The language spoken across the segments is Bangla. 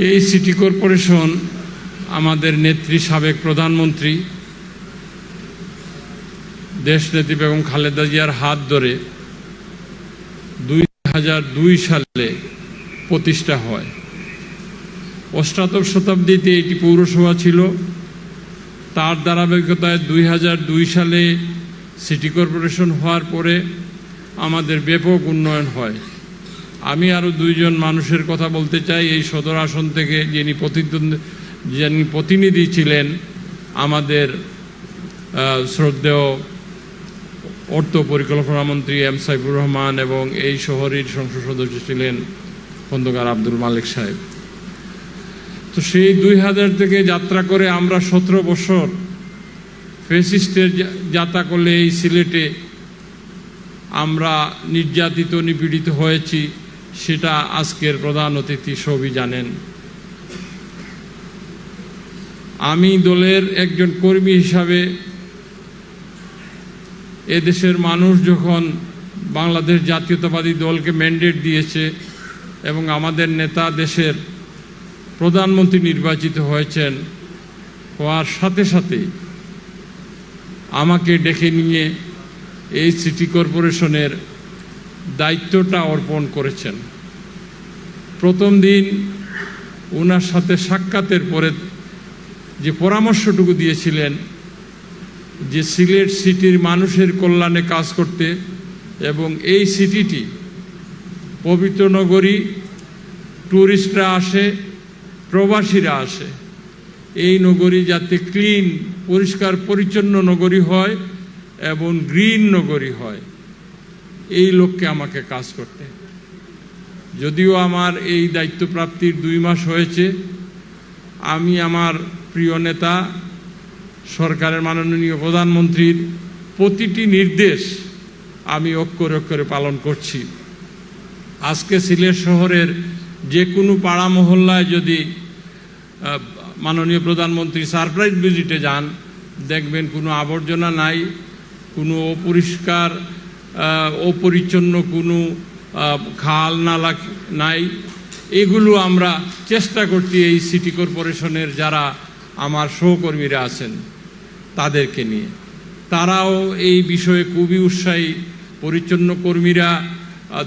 এই সিটি কর্পোরেশন আমাদের নেত্রী সাবেক প্রধানমন্ত্রী দেশনেত্রী বেগম খালেদা জিয়ার হাত ধরে 2002 সালে প্রতিষ্ঠা হয়। অষ্টাদশ শতাব্দীতে এটি পৌরসভা ছিল। তার ধারাবাহিকতায় 2002 সালে সিটি কর্পোরেশন হওয়ার পরে আমাদের ব্যাপক উন্নয়ন হয়। আমি আরও দুইজন মানুষের কথা বলতে চাই এই সদর আসন থেকে, যিনি প্রতিনিধি ছিলেন আমাদের শ্রদ্ধেয় অর্থ পরিকল্পনা মন্ত্রী এম সাইফুর রহমান, এবং এই শহরের সংসদ সদস্য ছিলেন খন্দকার আব্দুল মালিক সাহেব। তো সেই 2000 থেকে যাত্রা করে আমরা 17 বছর ফ্যাসিস্টের যাত্রা করলে এই সিলেটে আমরা নির্যাতিত নিপীড়িত হয়েছি, সেটা আজকের প্রধান অতিথি সবই জানেন। আমি দলের একজন কর্মী হিসাবে এদেশের মানুষ যখন বাংলাদেশ জাতীয়তাবাদী দলকে ম্যান্ডেট দিয়েছে এবং আমাদের নেতা দেশের প্রধানমন্ত্রী নির্বাচিত হয়েছেন, হওয়ার সাথে সাথে আমাকে ডেকে নিয়ে এই সিটি কর্পোরেশনের দায়িত্বটা অর্পণ করেছেন। প্রথম দিন ওনার সাথে সাক্ষাতের পরে যে পরামর্শটুকু দিয়েছিলেন যে সিলেট সিটির মানুষের কল্যাণে কাজ করতে, এবং এই সিটিটি পবিত্র নগরী, ট্যুরিস্টরা আসে, প্রবাসীরা আসে, এই নগরী যাতে ক্লিন, পরিষ্কার পরিচ্ছন্ন নগরী হয় এবং গ্রিন নগরী হয়, এই লক্ষ্যে আমাকে কাজ করতে। যদিও আমার এই দায়িত্বপ্রাপ্তির 2 মাস হয়েছে, আমি আমার প্রিয় নেতা সরকারের মাননীয় প্রধানমন্ত্রীর প্রতিটি নির্দেশ আমি অক্ষরে অক্ষরে পালন করছি। আজকে সিলেট শহরের যে কোনো পাড়া মহল্লায় যদি মাননীয় প্রধানমন্ত্রী সারপ্রাইজ ভিজিটে যান, দেখবেন কোনো আবর্জনা নাই, কোনো অপরিষ্কার অপরিচ্ছন্ন কোনো খাল নালা নাই। এগুলো আমরা চেষ্টা করছি এই সিটি কর্পোরেশনের যারা আমার সহকর্মীরা আছেন তাদেরকে নিয়ে। তারাও এই বিষয়ে খুবই উৎসাহী। পরিচ্ছন্ন কর্মীরা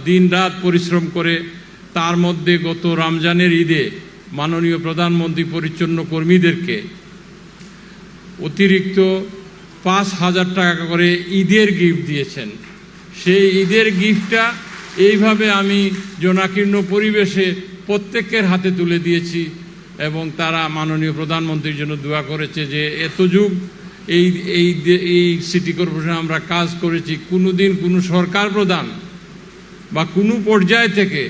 দিন রাত পরিশ্রম করে। তার মধ্যে গত রমজানের ঈদে মাননীয় প্রধানমন্ত্রী পরিচ্ছন্ন কর্মীদেরকে অতিরিক্ত 5,000 টাকা করে ঈদের গিফট দিয়েছেন। সেই ঈদের গিফটটা এইভাবে আমি জনাকীর্ণ পরিবেশে প্রত্যেকের হাতে তুলে দিয়েছি, এবং তারা মাননীয় প্রধানমন্ত্রীর জন্য দোয়া করেছে যে এত যুগ এই সিটি কর্পোরেশনে আমরা কাজ করেছি, কোনোদিন কোনো সরকার প্রধান বা কোনো পর্যায় থেকে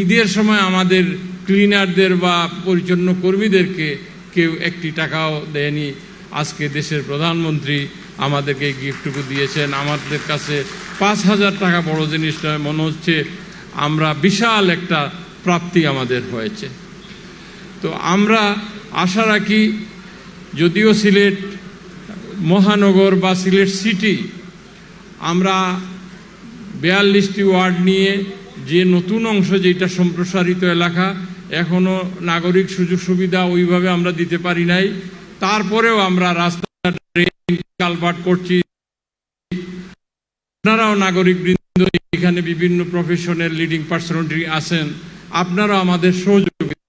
ঈদের সময় আমাদের ক্লিনারদের বা পরিচ্ছন্ন কর্মীদেরকে কেউ 1টি টাকাও দেয়নি। আজকে দেশের প্রধানমন্ত্রী আমাদেরকে এই গিফটটুকু দিয়েছেন। আমাদের কাছে 5,000 টাকা বড় জিনিস নয়, মনে হচ্ছে আমরা বিশাল একটা প্রাপ্তি আমাদের হয়েছে। তো আমরা আশা রাখি, যদিও সিলেট মহানগর বা সিলেট সিটি আমরা 42টি ওয়ার্ড নিয়ে যে নতুন অংশ, যেটা সম্প্রসারিত এলাকা, এখনো নাগরিক সুযোগ সুবিধা ওইভাবে আমরা দিতে পারি নাই। তারপরেও আমরা রাস্তা, ড্রেন, কালভার্ট করছি। আপনারাও নাগরিক বৃন্দ, এখানে বিভিন্ন প্রফেশনের লিডিং পার্সোনালিটি আছেন, আপনারাও আমাদের সহযোগিতা